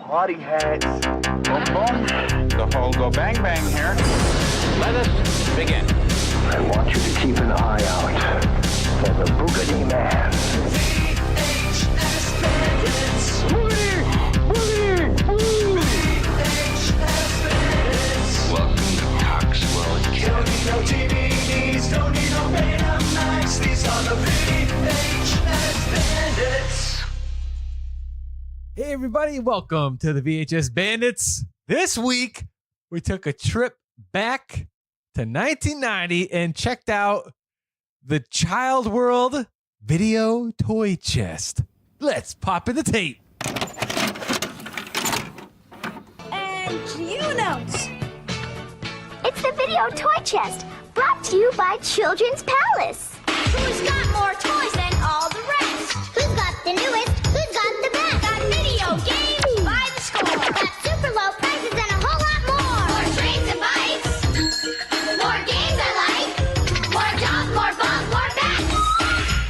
party hats. Boom, boom. The whole go bang bang here. Let us begin. I want you to keep an eye out for the Boogity Man. VHS Bandits. Welcome to Coxwell Don't Academy. need no DVDs, don't need no Betamax. These are the VHS Bandits. Hey everybody, welcome to the VHS Bandits. This week, we took a trip back to 1990 and checked out the Child World video toy chest. Let's pop in the tape. And you notes. It's the video toy chest, brought to you by Children's Palace. Who's got more toys than all the rest? Who's got the newest? Who's got the best? Got video games by the score. Got super low prices and a whole lot more. More trains and bikes. More games I like. More dolls, more balls, more bats.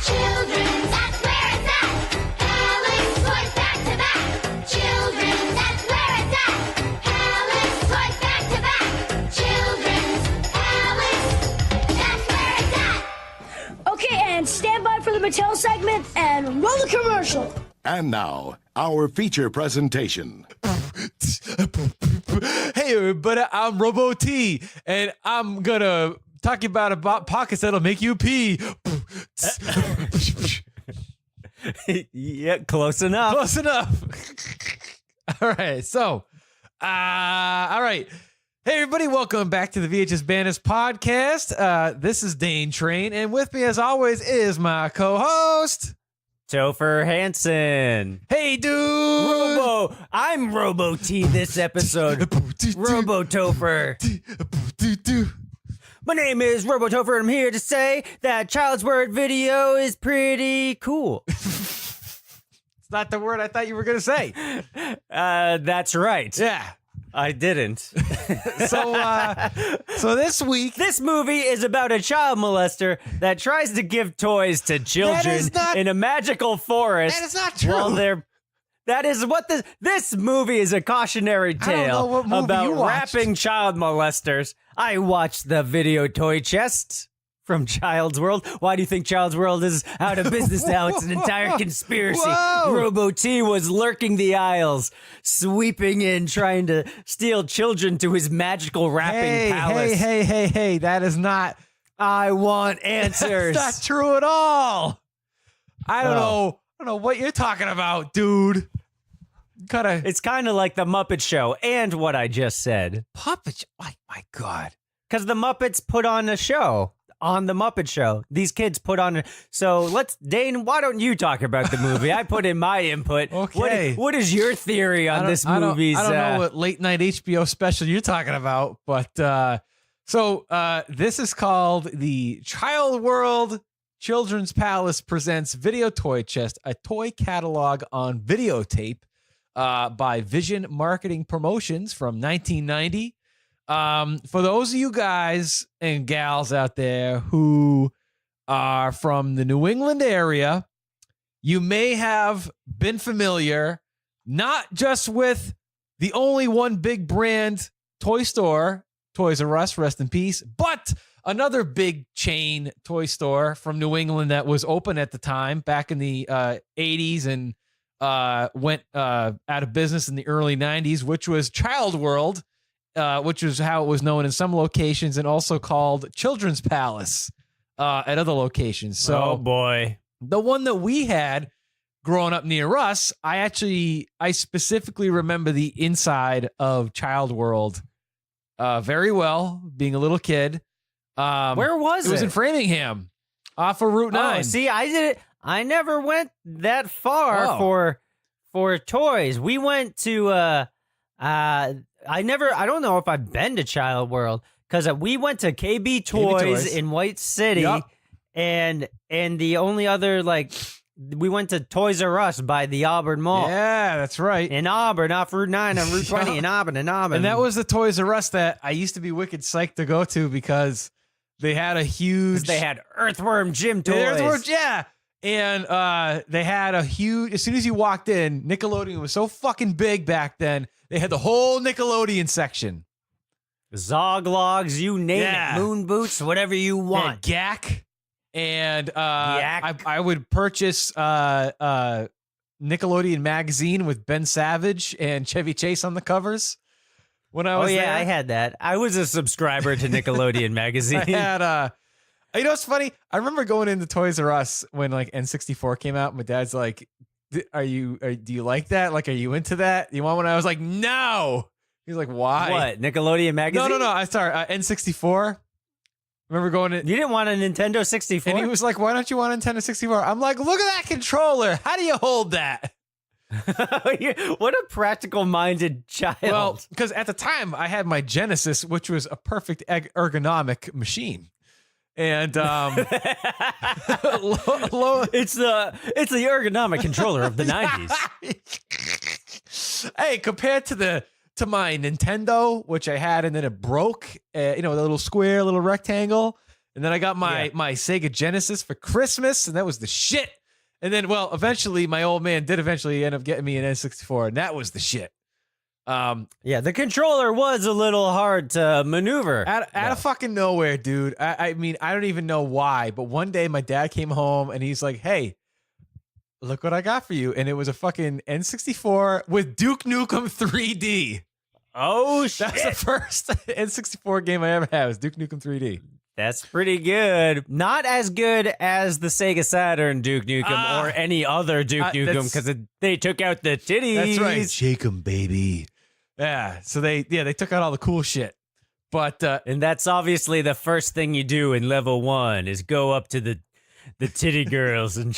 Children's, that's where it's at. Palace toys back to back. Children's, that's where it's at. Palace toys back to back. Children's Palace, that's where it's at. Okay, and stand by for the Mattel segment and roll the commercial. And now, our feature presentation. Hey everybody, I'm Robo T, and I'm gonna talk about pockets that'll make you pee. Yeah, close enough. Close enough. All right. So, all right. Hey, everybody. Welcome back to the VHS Bandits podcast. This is Dane Train, and with me, as always, is my co-host, Topher Hansen. Hey, dude. I'm Robo T this episode. Robo Topher. My name is Robo Topher, and I'm here to say that Child's Word video is pretty cool. It's not the word I thought you were going to say. That's right. Yeah. I didn't. So this week, This movie is about a child molester that tries to give toys to children in a magical forest. That is not true. That is what this movie is, a cautionary I don't know tale what movie about you watched. rapping child molesters. I watched the video toy chest from Child's World. Why do you think Child's World is out of business now? It's an entire conspiracy. Whoa. Robo T was lurking the aisles, sweeping in, trying to steal children to his magical rapping palace. Hey, that is not. I want answers. That's not true at all. I don't know what you're talking about, dude. It's kind of like the Muppet Show and what I just said. Puppet. My God. Because the Muppets put on a show. On the Muppet Show, these kids put on. So Dane, why don't you talk about the movie? I put in my input. Okay. What is your theory on this movie's? I don't know what late night HBO special you're talking about, but this is called the Child World Children's Palace presents Video Toy Chest, a toy catalog on videotape by Vision Marketing Promotions from 1990. For those of you guys and gals out there who are from the New England area, you may have been familiar not just with the only one big brand toy store, Toys R Us, rest in peace, but another big chain toy store from New England that was open at the time back in the 80s and went out of business in the early 90s, which was Child World. Which is how it was known in some locations, and also called Children's Palace at other locations. So, oh boy, the one that we had growing up near us, I specifically remember the inside of Child World very well, being a little kid. Where was it? It was in Framingham, off of Route 9. Oh, see, I never went that far for toys. We went to I don't know if I've been to Child World, because we went to KB Toys in White City, and the only other, we went to Toys R Us by the Auburn Mall. Yeah, that's right. In Auburn, off Route 9 on Route 20 in Auburn. And that was the Toys R Us that I used to be wicked psyched to go to because they had a huge... They had Earthworm Jim toys. Yeah. And they had a huge, as soon as you walked in, Nickelodeon was so fucking big back then. They had the whole Nickelodeon section. Zog logs, you name it. Moon boots, whatever you want. Gak. And Yak. I would purchase Nickelodeon magazine with Ben Savage and Chevy Chase on the covers when I was there. I had that. I was a subscriber to Nickelodeon magazine. I had you know what's funny? I remember going into Toys R Us when like N64 came out. My dad's like, do you like that? Like, are you into that? You want one? I was like, no. He's like, why? What, Nickelodeon magazine? No. I'm sorry. N64. Remember going in? You didn't want a Nintendo 64? And he was like, why don't you want a Nintendo 64? I'm like, look at that controller. How do you hold that? What a practical-minded child. Well, because at the time I had my Genesis, which was a perfect ergonomic machine. And it's the ergonomic controller of the 90s. Hey, compared to my Nintendo, which I had and then it broke, the little square, little rectangle, and then I got my Sega Genesis for Christmas, and that was the shit. And then, well, eventually my old man did eventually end up getting me an N64, and that was the shit. The controller was a little hard to maneuver. Out of fucking nowhere, dude. I mean, I don't even know why, but one day my dad came home and he's like, hey, look what I got for you. And it was a fucking N64 with Duke Nukem 3D. Oh, shit. That's the first N64 game I ever had was Duke Nukem 3D. That's pretty good. Not as good as the Sega Saturn Duke Nukem or any other Duke Nukem because they took out the titties. That's right. Shake 'em, baby. Yeah. So they took out all the cool shit. But and that's obviously the first thing you do in level 1 is go up to the titty girls and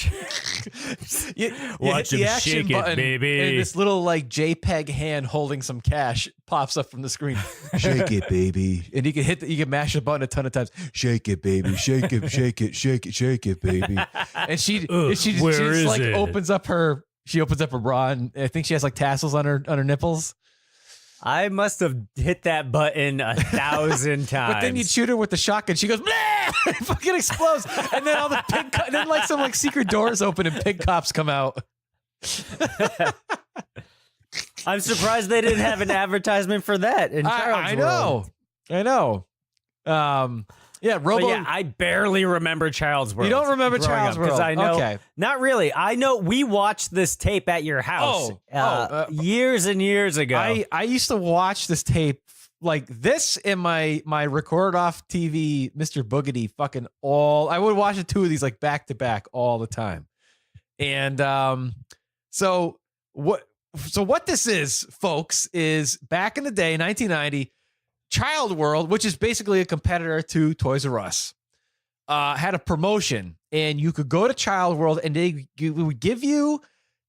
watch them shake it, baby. And this little like JPEG hand holding some cash pops up from the screen. Shake it, baby. And you can mash the button a ton of times. Shake it, baby. Shake it, shake it, shake it, shake it, baby. And she opens up her bra, and I think she has like tassels on her nipples. I must have hit that button 1,000 times. But then you shoot her with the shotgun. She goes, it fucking explodes. And then all the and then like some like secret doors open and pig cops come out. I'm surprised they didn't have an advertisement for that in Child's World. I know. Robo. But I barely remember Child's World. You don't remember Child's World? Because I know. Okay. Not really. I know we watched this tape at your house years and years ago. I used to watch this tape like this in my record off TV, Mr. Boogedy I would watch the two of these like back to back all the time. And so what this is, folks, is back in the day, 1990, Child World, which is basically a competitor to Toys R Us, had a promotion, and you could go to Child World and they would give you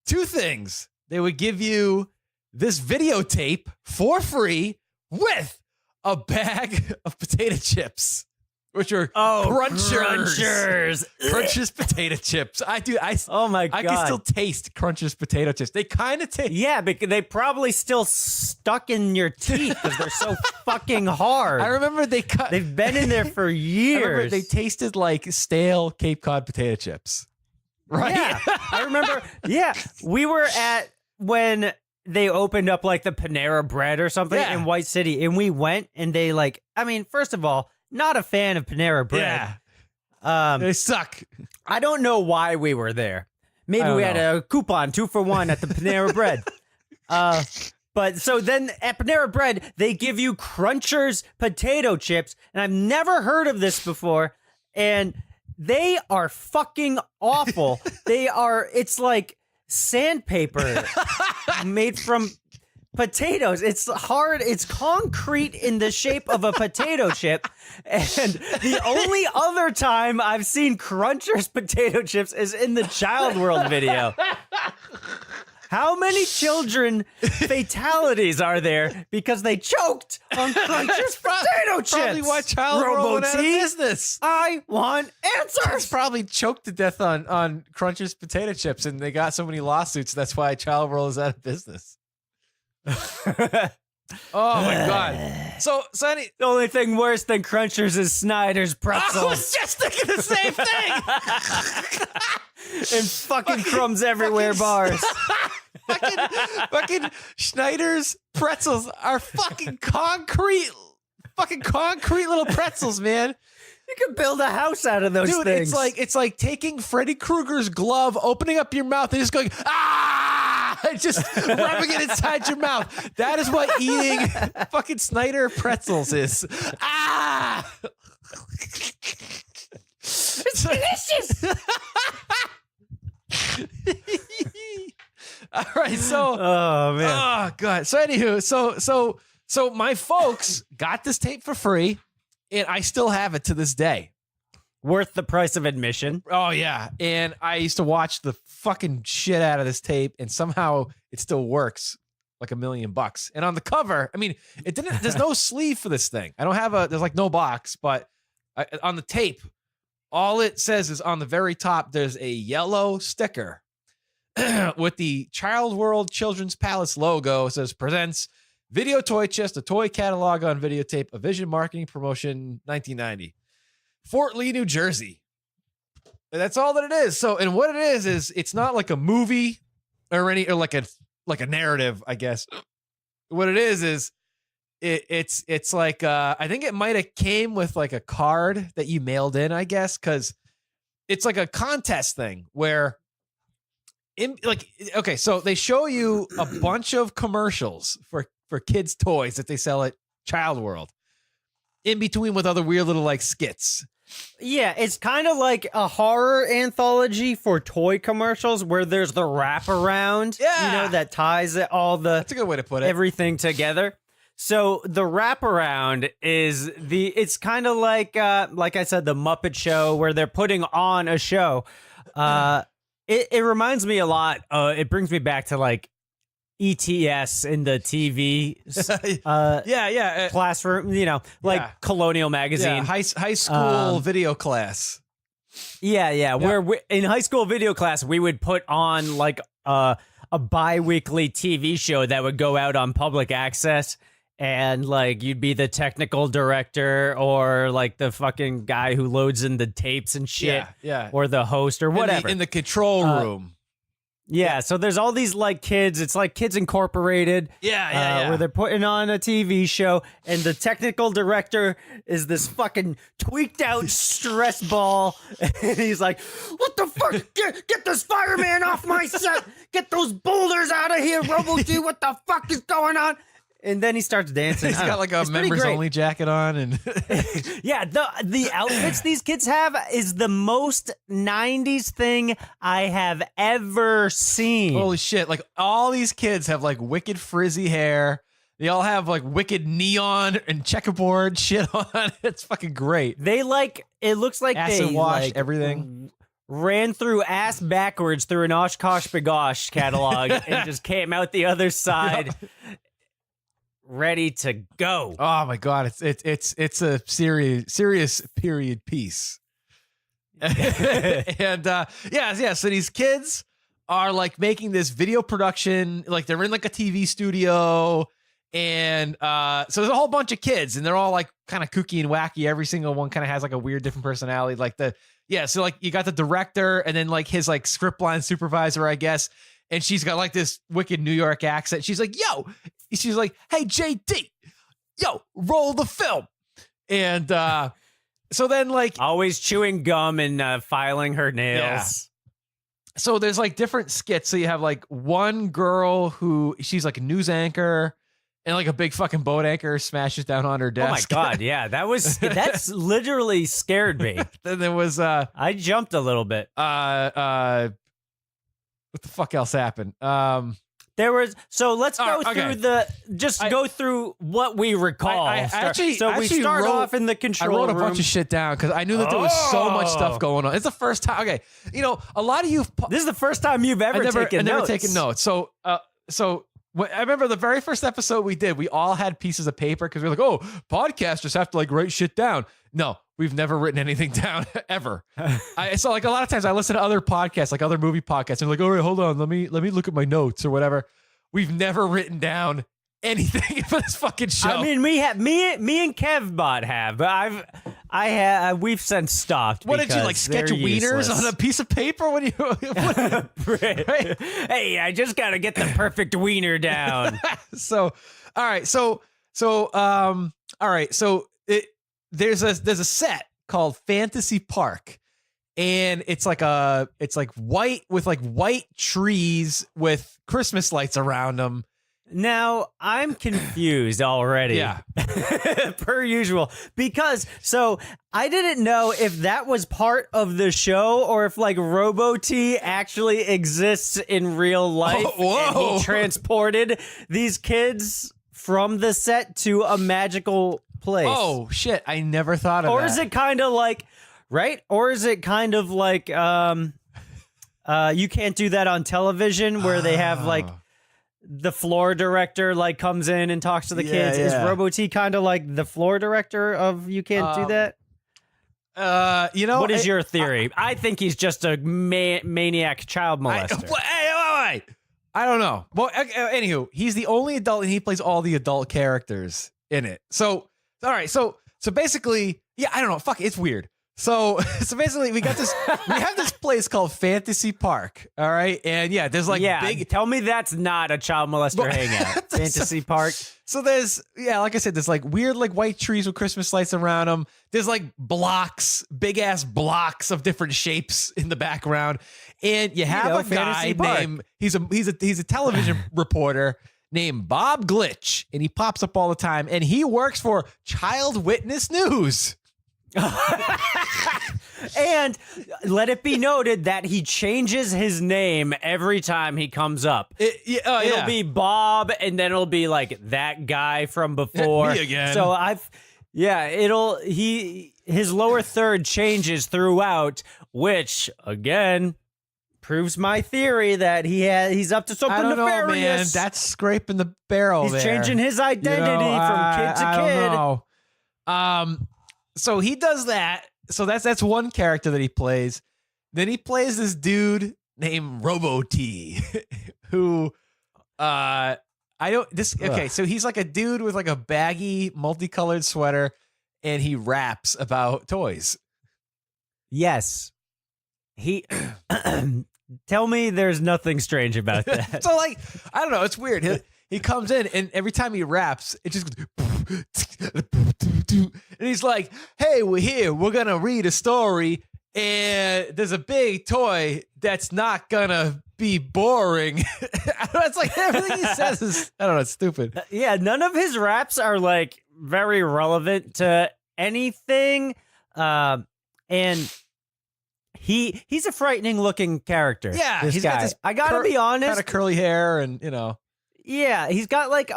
two things. They would give you this videotape for free with a bag of potato chips, which are Crunchers. Crunchers potato chips. Oh my God. I can still taste Crunchers potato chips. They kind of taste. Yeah, because they probably still stuck in your teeth because they're so fucking hard. I remember they've been in there for years. I remember they tasted like stale Cape Cod potato chips. Right? Yeah. I remember. Yeah. We were at when they opened up like the Panera Bread or something in White City, and we went and they first of all, not a fan of Panera Bread. Yeah. They suck. I don't know why we were there. Maybe we had a coupon 2 for 1 at the Panera Bread. But so then at Panera Bread, they give you Crunchers potato chips. And I've never heard of this before. And they are fucking awful. It's like sandpaper made from potatoes. It's hard. It's concrete in the shape of a potato chip. And the only other time I've seen Crunchers potato chips is in the Child World video. How many children fatalities are there because they choked on Crunchers potato chips? Probably why Child Robo World went out of T, business. I want answers. It's probably choked to death on Crunchers potato chips, and they got so many lawsuits. That's why Child World is out of business. Oh my god. So The only thing worse than Crunchers is Snyder's pretzels. I was just thinking the same thing. And fucking crumbs everywhere bars. fucking Schneider's pretzels are fucking concrete little pretzels, man. You can build a house out of those Dude, things. it's like taking Freddy Krueger's glove, opening up your mouth, and just going and just rubbing it inside your mouth. That is what eating fucking Snyder pretzels is. It's delicious. All right, so oh man, oh god. So anywho, so my folks got this tape for free, and I still have it to this day. Worth the price of admission. Oh yeah, and I used to watch the fucking shit out of this tape, and somehow it still works like $1 million. And on the cover, I mean, it didn't. There's no sleeve for this thing. I don't have a. There's like no box, but on the tape, all it says is on the very top. There's a yellow sticker with the Child World Children's Palace logo. It says presents Video Toy Chest, a toy catalog on videotape, a Vision Marketing Promotion 1990. Fort Lee, New Jersey. And that's all that it is. So, and what it is it's not like a movie or like a narrative, I guess. What it is it's like I think it might have came with like a card that you mailed in, I guess, because it's like a contest thing where so they show you a bunch of commercials for kids' toys that they sell at Child World, in between with other weird little like skits. Yeah, it's kind of like a horror anthology for toy commercials where there's the wraparound, that ties that's a good way to put it, everything together. So the wraparound is it's kind of like I said, the Muppet Show, where they're putting on a show. It reminds me a lot. It brings me back to like ETS in the TV classroom, Colonial Magazine. High school video class. Where in high school video class, we would put on like a bi-weekly TV show that would go out on public access. And like you'd be the technical director or like the fucking guy who loads in the tapes and shit. Yeah. Or the host or whatever. In the control room. Yeah, so there's all these like kids. It's like Kids Incorporated. Yeah. Where they're putting on a TV show, and the technical director is this fucking tweaked out stress ball, and he's like, "What the fuck? Get this fireman off my set! Get those boulders out of here, Robo T! What the fuck is going on?" And then he starts dancing. He's got like a members only jacket on, and yeah, the outfits these kids have is the most 90s thing I have ever seen. Holy shit. Like all these kids have like wicked frizzy hair. They all have like wicked neon and checkerboard shit on. It's fucking great. They like, it looks like acid they washed like everything. Ran through ass backwards through an Oshkosh Bagosh catalog and just came out the other side. Ready to go. Oh my god, it's a serious period piece. And so these kids are like making this video production, like they're in like a TV studio, and so there's a whole bunch of kids, and they're all like kind of kooky and wacky. Every single one kind of has like a weird different personality. So like you got the director, and then like his like script line supervisor, I guess. And she's got like this wicked New York accent. She's like, she's like, "Hey, JD, roll the film." And so then like always chewing gum and filing her nails. Yeah. So there's like different skits. So you have like one girl who she's like a news anchor, and like a big fucking boat anchor smashes down on her desk. Oh my god, yeah, that's literally scared me. Then there was I jumped a little bit. What the fuck else happened? There was, so let's go through go through what we recall. We start off in the control room. I wrote a bunch of shit down because I knew that there was so much stuff going on. It's the first time. Okay, a lot of you. This is the first time you've ever taken notes. I've never taken notes. So I remember the very first episode we did, we all had pieces of paper because we were like, oh, podcasters have to like write shit down. No, we've never written anything down ever. So like a lot of times I listen to other podcasts, like other movie podcasts, and like, all right, hold on, let me look at my notes or whatever. We've never written down anything for this fucking show. I mean, me and KevBot have, but we've since stopped. What did you like? Sketch wieners on a piece of paper? What do you? Right. Hey, I just got to get the perfect wiener down. All right. There's a set called Fantasy Park, and it's like white with like white trees with Christmas lights around them. Now, I'm confused already. Yeah. Per usual. Because, I didn't know if that was part of the show or if, like, Robo T actually exists in real life. And he transported these kids from the set to a magical place. Oh, shit. I never thought of that. Or is it kind of like, right? Or is it kind of like, you can't do that on television where they have, like, the floor director like comes in and talks to the kids. Is Robo T kind of like the floor director of You Can't Do That? What is your theory? I think he's just a maniac child molester. I don't know. Well, anywho, he's the only adult and he plays all the adult characters in it. So, all right. So basically, I don't know. Fuck, it's weird. So basically, we have this place called Fantasy Park. All right, and there's like big. Tell me that's not a child molester hangout. Fantasy Park. So there's like I said, there's like weird like white trees with Christmas lights around them. There's like big ass blocks of different shapes in the background, and you have a guy named he's a television reporter named Bob Glitch, and he pops up all the time, and he works for Child Witness News. And let it be noted that he changes his name every time he comes up. It'll be Bob, and then it'll be like that guy from before. Me again. So his lower third changes throughout, which again proves my theory that he's up to something I don't nefarious. know, man. That's scraping the barrel. He's changing his identity from kid to kid. Don't know. So he does that. So that's one character that he plays. Then he plays this dude named Robo T, who so he's like a dude with like a baggy, multicolored sweater, and he raps about toys. Yes. He tell me there's nothing strange about that. So like, I don't know, it's weird. He comes in and every time he raps, it just goes and he's like, hey, we're gonna read a story, and there's a big toy that's not gonna be boring. It's like everything he says is, I don't know, it's stupid. None of his raps are like very relevant to anything. And he's a frightening looking character. Yeah, this he's guy. got this I gotta be honest, kind of curly hair, and Yeah, he's got like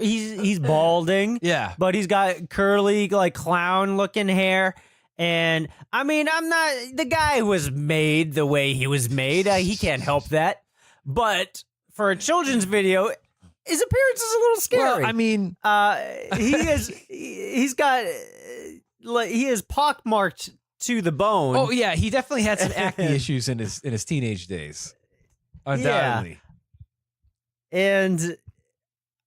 he's balding. Yeah. But he's got curly, like clown looking hair. And I mean, the guy was made the way he was made. He can't help that. But for a children's video, his appearance is a little scary. Well, I mean, he is pockmarked to the bone. Oh yeah, he definitely had some acne issues in his teenage days. Undoubtedly. Yeah. And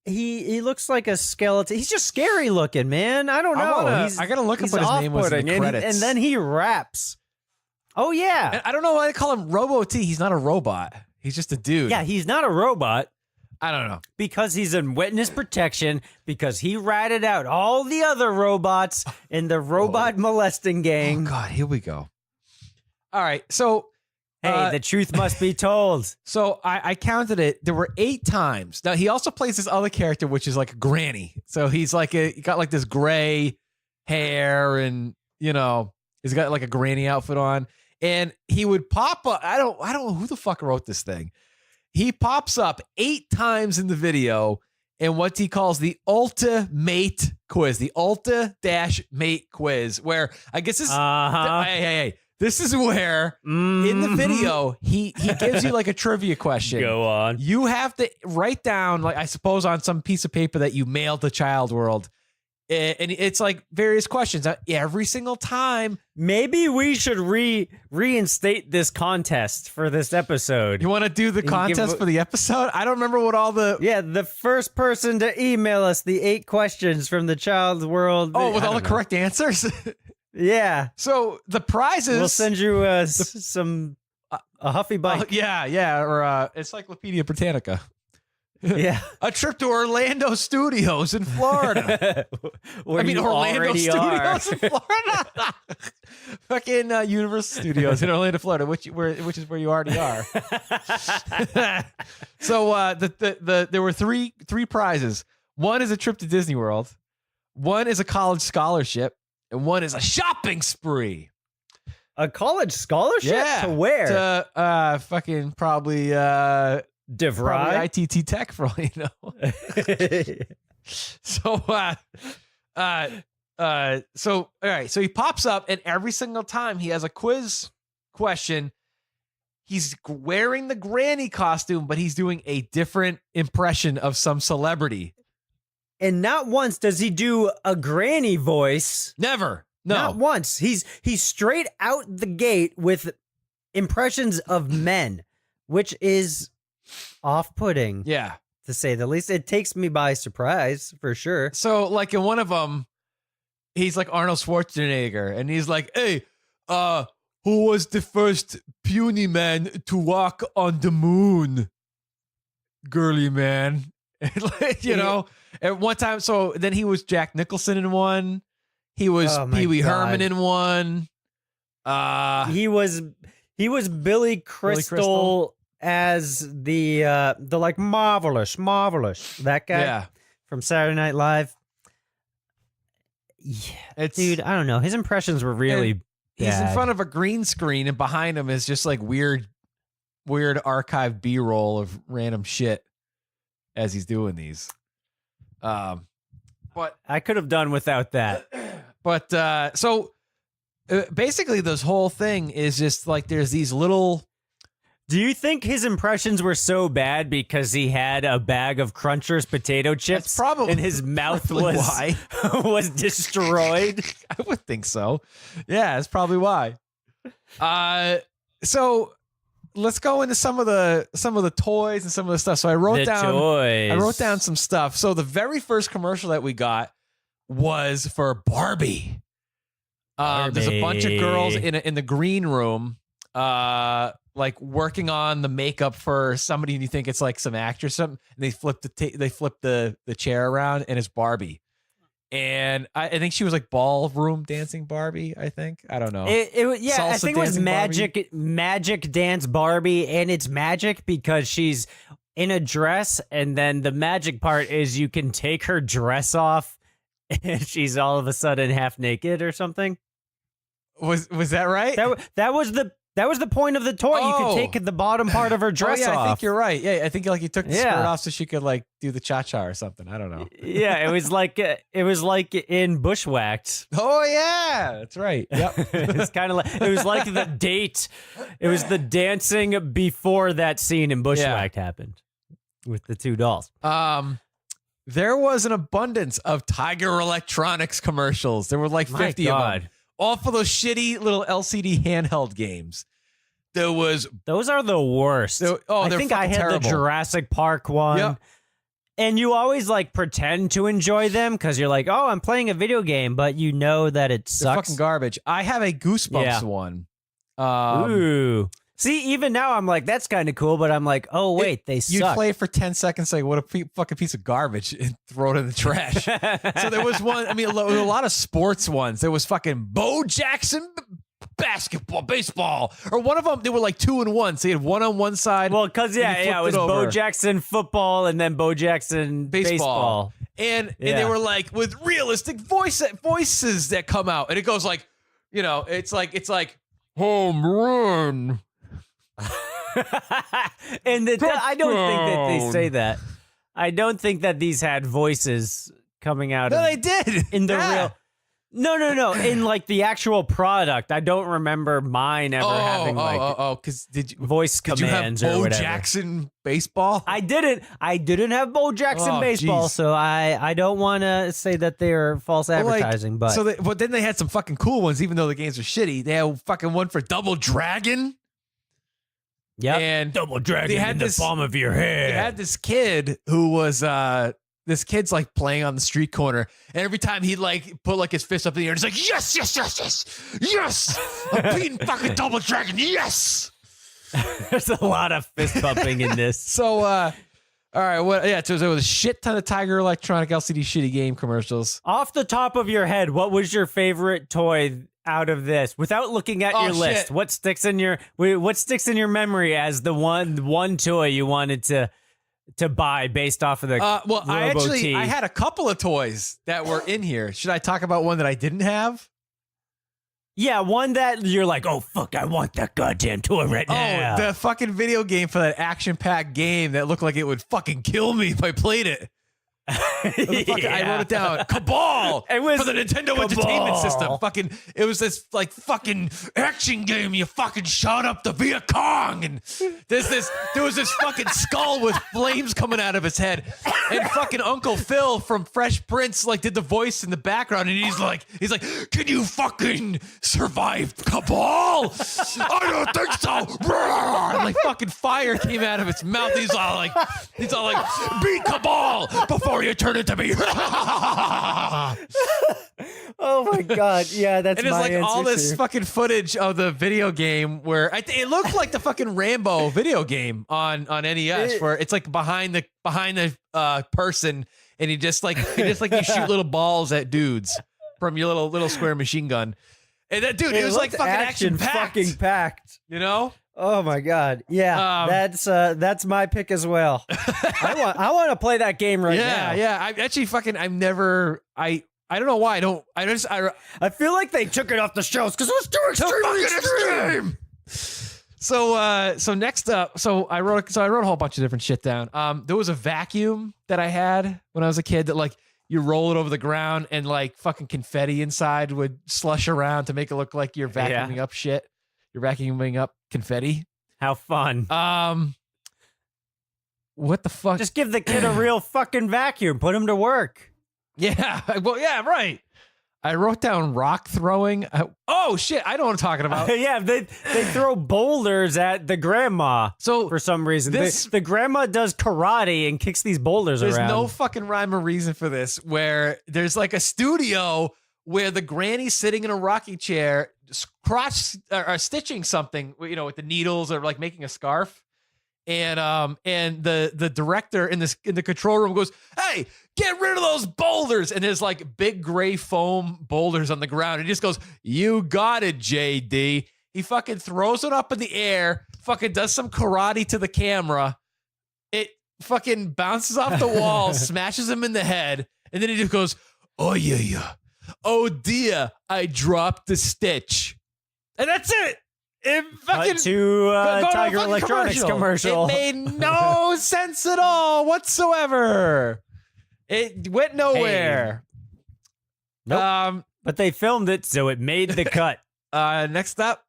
he looks like a skeleton. He's just scary looking, man. I don't know. I gotta look up what his name was in the credits. And then he raps. Oh yeah. And I don't know why they call him Robo T. He's not a robot. He's just a dude. Yeah, he's not a robot. I don't know. Because he's in witness protection, because he ratted out all the other robots in the robot molesting gang. Oh God, here we go. All right, so hey, the truth must be told. So I counted it. There were 8 times. Now he also plays this other character, which is like a granny. So he's like he got like this gray hair, and he's got like a granny outfit on. And he would pop up. I don't know who the fuck wrote this thing. He pops up 8 times in the video in what he calls the ultimate quiz, the ulta-mate quiz, where I guess this. Hey. This is where, in the video, he gives you like a trivia question. Go on. You have to write down, like I suppose, on some piece of paper that you mailed to Child World, And it's like various questions every single time. Maybe we should reinstate this contest for this episode. You want to do the contest for the episode? I don't remember what all the... Yeah, the first person to email us the 8 questions from the child's world. Oh, with all the correct answers? Yeah. So the prizes... We'll send you some a Huffy bike. Yeah, or Encyclopedia Britannica. Yeah. A trip to Orlando Studios in Florida. Orlando Studios in Florida. Fucking Universal Studios in Orlando, Florida, which is where you already are. So there were three prizes. One is a trip to Disney World. One is a college scholarship, and one is a shopping spree. A college scholarship? Yeah. To where? To fucking probably DeVry? ITT Tech, for all you know. So all right. So he pops up, and every single time he has a quiz question. He's wearing the granny costume, but he's doing a different impression of some celebrity. And not once does he do a granny voice. Never. No. Not once. He's straight out the gate with impressions of men, which is off-putting. Yeah. To say the least. It takes me by surprise, for sure. So, like, in one of them, he's like Arnold Schwarzenegger, and he's like, hey, who was the first puny man to walk on the moon? Girly man. You know, at one time, so then he was Jack Nicholson in one. He was Pee Wee Herman in one. He was Billy Crystal as the like marvelous that guy from Saturday Night Live. Yeah, dude, I don't know. His impressions were really bad. He's in front of a green screen, and behind him is just like weird archive B-roll of random shit as he's doing these. But I could have done without that. But basically, this whole thing is just like there's these little. Do you think his impressions were so bad because he had a bag of Crunchers potato chips? That's probably, and his mouth was destroyed. I would think so. Yeah, that's probably why. So let's go into some of the toys and some of the stuff. So I wrote down some stuff. So the very first commercial that we got was for Barbie. There's a bunch of girls in the green room, like working on the makeup for somebody, and you think it's like some actress, something. And they flip the chair around, and it's Barbie. And I think she was like ballroom dancing Barbie. I think, I don't know. I think it was magic dance Barbie, and it's magic because she's in a dress, and then the magic part is you can take her dress off, and she's all of a sudden half naked or something. Was that right? That was the point of the toy. You could take the bottom part of her dress off. I think you're right. Yeah, I think like you took the skirt off so she could like do the cha-cha or something. I don't know. Yeah, it was like in Bushwhacked. Oh yeah, that's right. Yep. It's kind of like it was like the date. It was the dancing before that scene in Bushwhacked happened with the two dolls. There was an abundance of Tiger Electronics commercials. There were like 50 of them. All for those shitty little LCD handheld games. Those are the worst. I think I had terrible. The Jurassic Park one. Yep. And you always like pretend to enjoy them because you're like, oh, I'm playing a video game, but you know that it sucks. They're fucking garbage. I have a Goosebumps one. Ooh. See, even now I'm like, that's kind of cool, but I'm like, oh, wait, they suck. You play it for 10 seconds, like, what a fucking piece of garbage, and throw it in the trash. So there was one, there were a lot of sports ones. There was fucking Bo Jackson basketball, baseball. Or one of them, they were like 2 in 1. So you had one on one side. Well, because, it was Bo Jackson football and then Bo Jackson baseball. And they were like, with realistic voices that come out. And it goes like, it's like home run. And I don't think that they say that. I don't think that these had voices coming out. No, they did in the real. No. In like the actual product, I don't remember mine ever having because voice commands or whatever. Jackson baseball? I didn't have Bo Jackson baseball, geez. so I don't want to say that they're false advertising. But then they had some fucking cool ones, even though the games are shitty. They had fucking one for Double Dragon. Yeah, and Double Dragon in the palm of your hand. They had this kid who was this kid's like playing on the street corner, and every time he'd like put like his fist up in the air, he's like, yes, I'm beating fucking Double Dragon, yes. There's a lot of fist pumping in this. So, all right, so there was a shit ton of Tiger Electronic LCD shitty game commercials. Off the top of your head, what was your favorite toy out of this? Without looking at your list, what sticks in your memory as the one toy you wanted to buy based off of the Robo T? I had a couple of toys that were in here. Should I talk about one that I didn't have? Yeah, one that you're like, oh fuck, I want that goddamn toy right now. Oh, the fucking video game for that action-packed game that looked like it would fucking kill me if I played it. I wrote it down. Cabal for the Nintendo Entertainment System. Fucking, it was this like fucking action game. You fucking shot up the Viet Cong, and there was this fucking skull with flames coming out of his head, and fucking Uncle Phil from Fresh Prince like did the voice in the background, and he's like, can you fucking survive Cabal? I don't think so. And like fucking fire came out of its mouth. He's all like, beat Cabal before you turn into me. Oh my god, yeah, that's and it's my like answer all this too. fucking footage of the video game where it looked like the fucking Rambo video game on NES, where it's like behind the person, and you just like you shoot little balls at dudes from your little square machine gun. And that dude, it was like fucking action packed. You know? Oh my god, yeah, that's my pick as well. I want to play that game right now. Yeah. I actually I don't know why I feel like they took it off the shelves because it was too extreme. So next up, I wrote a whole bunch of different shit down. There was a vacuum that I had when I was a kid that like you roll it over the ground and like fucking confetti inside would slush around to make it look like you're vacuuming up shit. You're vacuuming up confetti. How fun. What the fuck? Just give the kid a real fucking vacuum. Put him to work. Yeah. Well, yeah, right. I wrote down rock throwing. Oh shit! I know what I'm talking about. Yeah, they throw boulders at the grandma. So for some reason, the grandma does karate and kicks these boulders around. There's no fucking rhyme or reason for this. Where there's like a studio where the granny's sitting in a rocking chair, stitching something, with the needles, or like making a scarf. And the director in the control room goes, "Hey, get rid of those boulders!" And there's like big gray foam boulders on the ground. And he just goes, "You got it, JD." He fucking throws it up in the air, fucking does some karate to the camera. It fucking bounces off the wall, smashes him in the head, and then he just goes, "Oh yeah. Oh dear, I dropped the stitch." And that's it. It fucking Tiger Electronics commercial. It made no sense at all whatsoever. It went nowhere. Nope. But they filmed it, so it made the cut. Next up,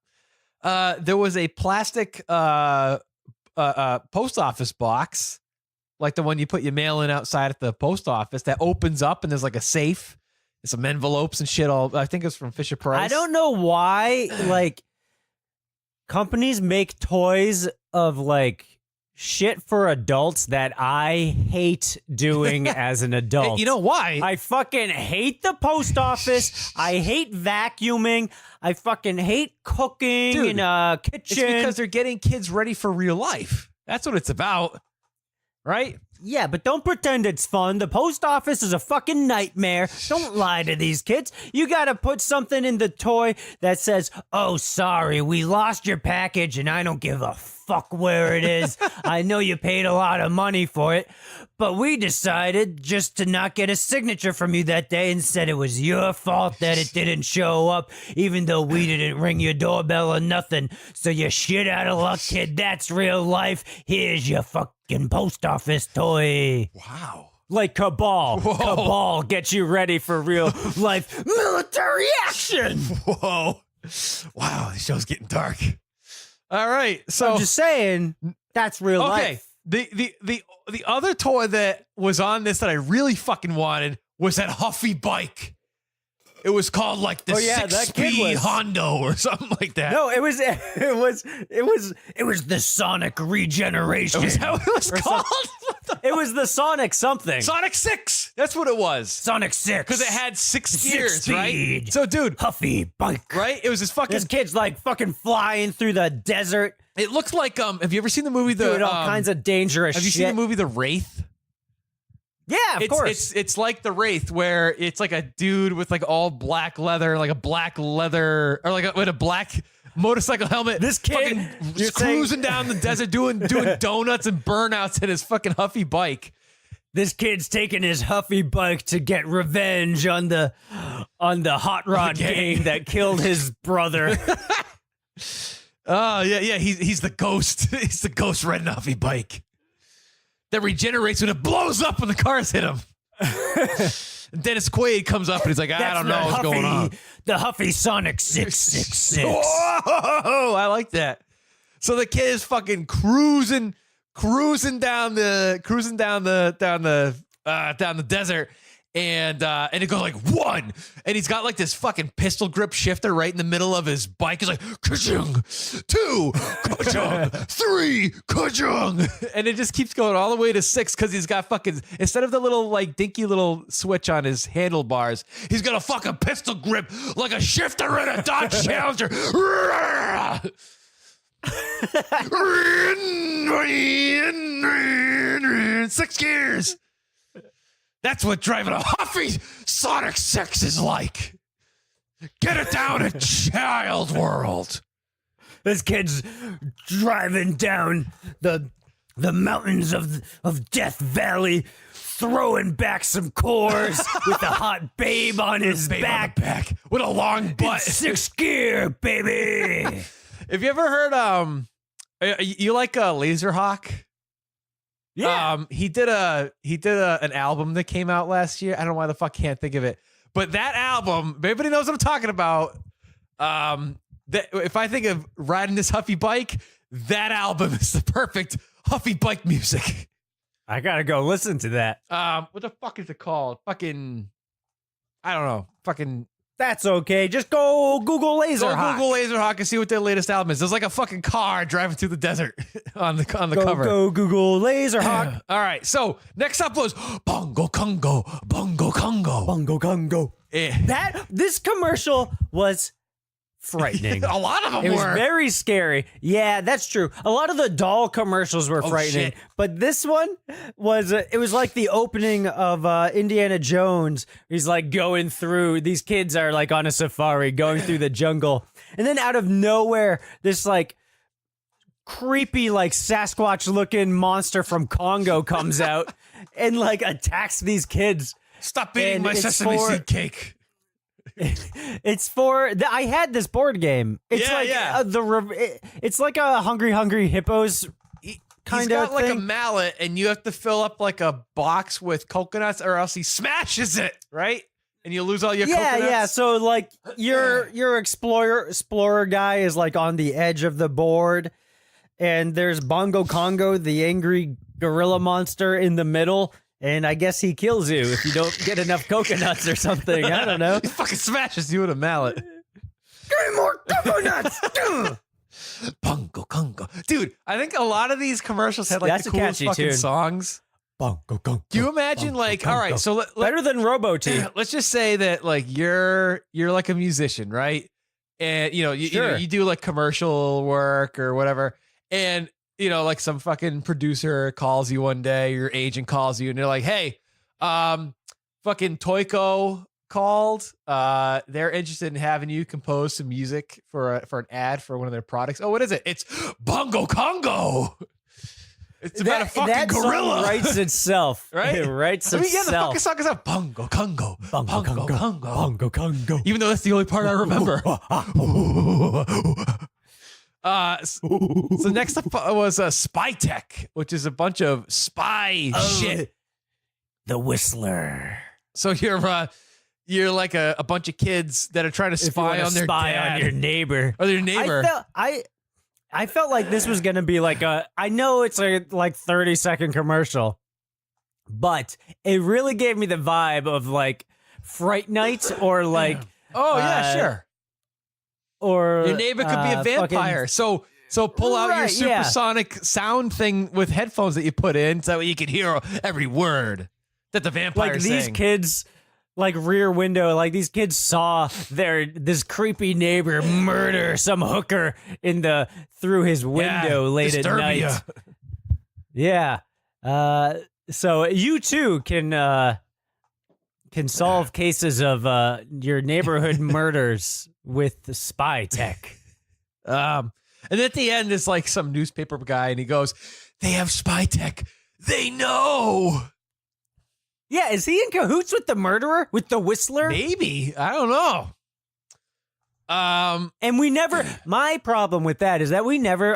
there was a plastic post office box, like the one you put your mail in outside at the post office, that opens up and there's like a safe. There's some envelopes and shit. I think it's from Fisher Price. I don't know why, like, companies make toys of like shit for adults that I hate doing as an adult. You know why? I fucking hate the post office. I hate vacuuming. I fucking hate cooking in a kitchen. It's because they're getting kids ready for real life. That's what it's about. Right? Yeah, but don't pretend it's fun. The post office is a fucking nightmare. Don't lie to these kids. You gotta put something in the toy that says, "Oh, sorry, we lost your package and I don't give a fuck where it is. I know you paid a lot of money for it, but we decided just to not get a signature from you that day and said it was your fault that it didn't show up, even though we didn't ring your doorbell or nothing. So you're shit out of luck, kid. That's real life. Here's your fucking post office toy." Wow. like Cabal. Whoa. Cabal gets you ready for real life military action. Whoa. Wow, this show's getting dark. All right. So I'm just saying that's real life. The other toy that was on this that I really fucking wanted was that Huffy bike. It was called like the 6-speed Hondo or something like that. No, it was the Sonic Regeneration. Is that what it was called? It was the Sonic something. Sonic 6. That's what it was. Sonic 6. Because it had 6 gears, speed. right? So, dude, Huffy bike. right? It was this fucking. This kid's like fucking flying through the desert, It looks like Have you ever seen the movie doing all kinds of dangerous Have you shit. seen the movie The Wraith? Yeah, of course. It's like The Wraith, where it's like a dude with like all black leather, like a black leather, or like with a black motorcycle helmet. This kid, fucking you're cruising down the desert, doing donuts and burnouts in his fucking Huffy bike. This kid's taking his Huffy bike to get revenge on the hot rod gang that killed his brother. Oh yeah, he's the ghost. He's the ghost riding a Huffy bike that regenerates when it blows up when the cars hit him. Dennis Quaid comes up and he's like, I don't know what's going on. The Huffy Sonic 666. Whoa, I like that. So the kid is fucking cruising down the desert, and it goes like 1, and he's got like this fucking pistol grip shifter right in the middle of his bike. He's like ka-chung, 2, ka-chung, 3, ka-chung, and it just keeps going all the way to 6 because he's got fucking, instead of the little like dinky little switch on his handlebars, he's got a fucking pistol grip like a shifter in a Dodge Challenger. 6 gears. That's what driving a Huffy Sonic 6 is like. Get it down in Child World. This kid's driving down the mountains of Death Valley, throwing back some cores with a hot babe on his back with a long butt. 6 gear, baby. Have you ever heard you like Laserhawk? Yeah. He did an album that came out last year. I don't know why the fuck can't think of it. But that album, everybody knows what I'm talking about. That if I think of riding this Huffy bike, that album is the perfect Huffy bike music. I gotta go listen to that. What the fuck is it called? Fucking, I don't know. Fucking. That's okay. Just go Google Laserhawk. Google Laserhawk and see what their latest album is. There's like a fucking car driving through the desert on the cover. Go Google Laserhawk. All right. So next up was Bongo Congo, Bongo Congo, Bongo Congo. This commercial was frightening. A lot of them It were. was very scary. Yeah, that's true. A lot of the doll commercials were frightening, shit. but this one was it was like the opening of Indiana Jones. He's like going through, these kids are like on a safari going through the jungle, and then out of nowhere this like creepy like Sasquatch looking monster from Congo comes out and like attacks these kids. Stop eating And my it's sesame seed cake. It's for I had this board game. It's it's like a Hungry Hippos kind He's got of like thing. a mallet, and you have to fill up like a box with coconuts, or else he smashes it, right? And you lose all your coconuts. Yeah. So like your explorer guy is like on the edge of the board, and there's Bongo Congo, the angry gorilla monster, in the middle. And I guess he kills you if you don't get enough coconuts or something. I don't know. He fucking smashes you with a mallet. Give me more coconuts! Bongo Congo. Dude, I think a lot of these commercials had like That's the a coolest catchy fucking tune. songs. Bongo Congo. Do you imagine like, all right, so better than Robo T. let's just say that like you're like a musician, right? And you know, you do like commercial work or whatever. And you know, like some fucking producer calls you one day, your agent calls you, and they're like, hey, fucking Toyco called. They're interested in having you compose some music for an ad for one of their products. Oh, what is it? It's Bongo Congo. It's about a fucking gorilla. Song writes itself. Right? It writes I mean, yeah, itself. the fucking song is about Bongo Congo. Bongo Congo. Bongo Congo. Even though that's the only part I remember. So next up was Spy Tech, which is a bunch of spy shit. the Whistler. So you're like a bunch of kids that are trying to spy on their dad. On your neighbor. Or their neighbor. I felt like this was going to be like I know it's like 30-second commercial, but it really gave me the vibe of like Fright Night or like. Oh, yeah, sure. Or your neighbor could be a vampire. So pull out your supersonic sound thing with headphones that you put in so you can hear every word that the vampire is saying. Like these kids, like Rear Window, like these kids saw this creepy neighbor murder some hooker through his window late at night. Yeah. So you too can solve cases of your neighborhood murders with the spy tech. And at the end, it's like some newspaper guy, and he goes, "They have spy tech. They know." Yeah, is he in cahoots with the murderer? With the Whistler? Maybe. I don't know. And we never, my problem with that is that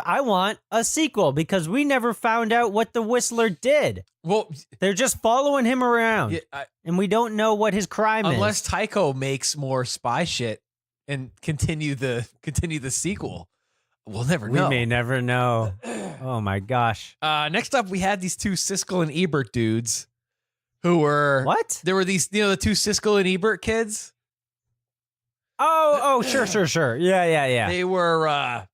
I want a sequel because we never found out what the Whistler did. Well, they're just following him around and we don't know what his crime is. Unless Tycho makes more spy shit and continue the sequel. We'll never know. We may never know. Oh my gosh. Next up, we had these two Siskel and Ebert dudes who were... What? There were these, the two Siskel and Ebert kids. Oh, sure. Yeah. They were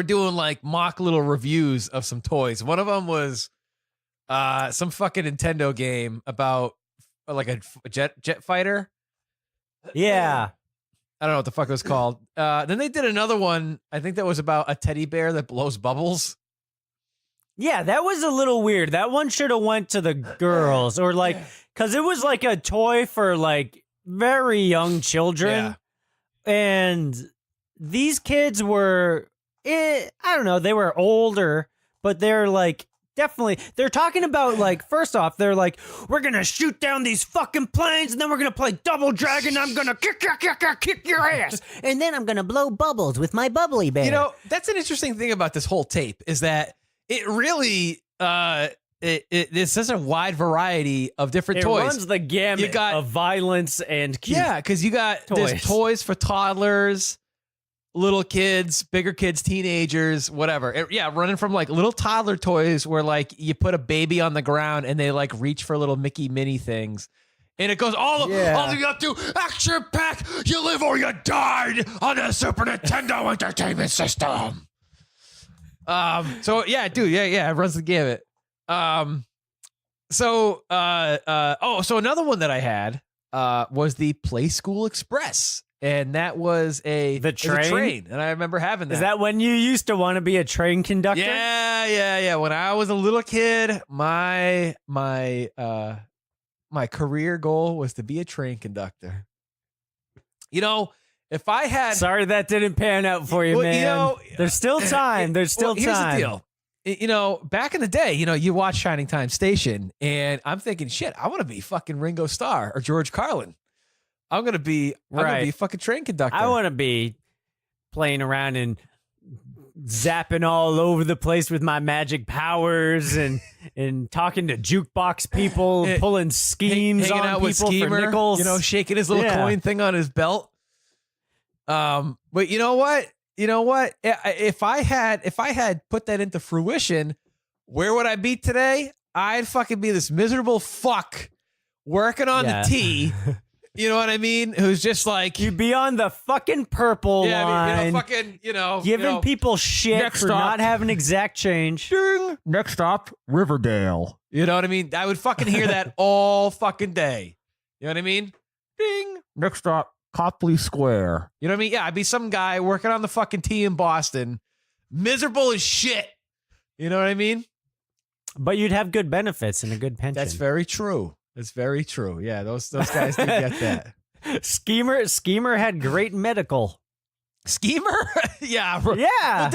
doing like mock little reviews of some toys. One of them was some fucking Nintendo game about like a jet fighter. Yeah. I don't know what the fuck it was called. Then they did another one. I think that was about a teddy bear that blows bubbles. Yeah, that was a little weird. That one should have went to the girls or like, cause it was like a toy for like very young children. Yeah. And these kids were, I don't know, they were older, but they're like, definitely, they're talking about like, first off, they're like, we're going to shoot down these fucking planes and then we're going to play Double Dragon. I'm going to kick your ass. And then I'm going to blow bubbles with my bubbly bear. You know, that's an interesting thing about this whole tape is that it really, there's such a wide variety of different toys. It runs the gamut of violence and cute. Yeah, because you got there's toys for toddlers, little kids, bigger kids, teenagers, whatever. Running from like little toddler toys where like you put a baby on the ground and they like reach for little Mickey Minnie things. And it goes all the way up to Action Pack, You Live or You Died on the Super Nintendo Entertainment System. So yeah, dude, it runs the gamut. So another one that I had was the Play School Express. And that was a train, and I remember having that. Is that when you used to want to be a train conductor? Yeah. When I was a little kid, my career goal was to be a train conductor. You know, if I had... Sorry that didn't pan out for you, man. You know, there's still time. There's still time. Here's the deal. You know, back in the day, you watch Shining Time Station, and I'm thinking, shit, I want to be fucking Ringo Starr or George Carlin. I'm gonna be a fucking train conductor. I want to be playing around and zapping all over the place with my magic powers and talking to jukebox people, pulling schemes hanging on out people with Schemer, for nickels. Shaking his little coin thing on his belt. But you know what? If I had put that into fruition, where would I be today? I'd fucking be this miserable fuck working on the T. You know what I mean? Who's just like... You'd be on the fucking purple line. Giving people shit for not having exact change. Ding. Next stop, Riverdale. You know what I mean? I would fucking hear that all fucking day. You know what I mean? Ding. Next stop, Copley Square. You know what I mean? Yeah, I'd be some guy working on the fucking T in Boston. Miserable as shit. You know what I mean? But you'd have good benefits and a good pension. That's very true. That's very true. Yeah, those guys did get that. Schemer had great medical. Schemer? Yeah. Yeah.